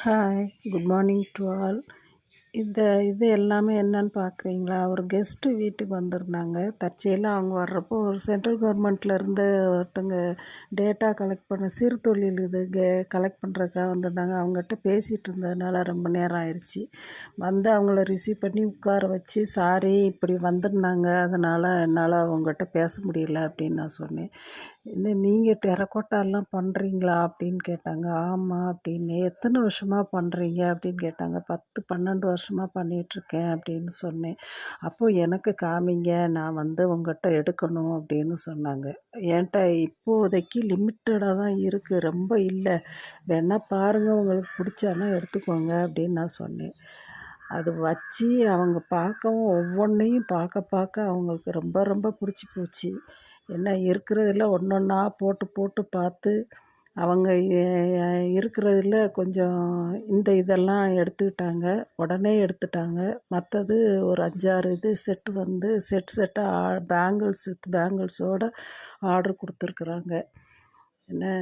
Hi, good morning to all. இது எல்லாமே என்னன்னு பார்க்குறீங்களா? ஒரு கெஸ்ட்டு வீட்டுக்கு வந்திருந்தாங்க. தற்செயலா அவங்க வர்றப்போ ஒரு சென்ட்ரல் கவர்மெண்ட்லேருந்து ஒருத்தங்க டேட்டா கலெக்ட் பண்ண சிறு தொழில் இது கலெக்ட் பண்ணுறதுக்காக வந்திருந்தாங்க. அவங்ககிட்ட பேசிகிட்டு இருந்ததுனால ரொம்ப நேரம் ஆயிடுச்சு. வந்து அவங்கள ரிசீவ் பண்ணி உட்கார வச்சு, சாரி இப்படி வந்திருந்தாங்க, அதனால் என்னால் அவங்ககிட்ட பேச முடியல அப்படின்னு நான் சொன்னேன். என்ன நீங்கள் டெரக்கோட்டாலாம் பண்ணுறீங்களா அப்படின்னு கேட்டாங்க. ஆமாம் அப்படின்னு. எத்தனை வருஷமாக பண்ணுறீங்க அப்படின்னு கேட்டாங்க. 10 12 வருஷமாக பண்ணிகிட்ருக்கேன் அப்படின்னு சொன்னேன். அப்போது எனக்கு காமிங்க, நான் வந்து உங்கள்கிட்ட எடுக்கணும் அப்படின்னு சொன்னாங்க. என்கிட்ட இப்போதைக்கு லிமிட்டடாக தான் இருக்குது, ரொம்ப இல்லை, வேணால் பாருங்கள், உங்களுக்கு பிடிச்சானா எடுத்துக்கோங்க அப்படின்னு நான் சொன்னேன். அது வச்சு அவங்க பார்க்கவும், ஒவ்வொன்றையும் பார்க்க பார்க்க அவங்களுக்கு ரொம்ப ரொம்ப பிடிச்சி போச்சு. என்ன இருக்கிறதுல ஒன்றொன்னா போட்டு போட்டு பார்த்து அவங்க இருக்கிறதுல கொஞ்சம் இந்த இதெல்லாம் எடுத்துக்கிட்டாங்க, உடனே எடுத்துட்டாங்க. மற்றது ஒரு 5, 6 இது செட்டு வந்து செட்டாக பேங்கிள்ஸோட ஆர்டர் கொடுத்துருக்குறாங்க. என்ன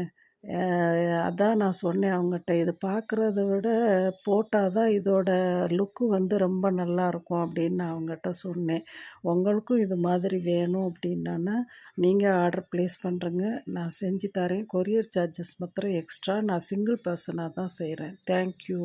அதான் நான் சொன்னேன் அவங்ககிட்ட, இது பார்க்குறத விட போட்டால் தான் இதோட லுக்கு வந்து ரொம்ப நல்லாயிருக்கும் அப்படின்னு நான் அவங்ககிட்ட சொன்னேன். உங்களுக்கும் இது மாதிரி வேணும் அப்படின்னா நீங்கள் ஆர்டர் ப்ளேஸ் பண்ணுறங்க, நான் செஞ்சு தரேன். கொரியர் சார்ஜஸ் மாத்திரம் எக்ஸ்ட்ரா, நான் சிங்கிள் பர்சனாக தான் செய்கிறேன். தேங்க்யூ.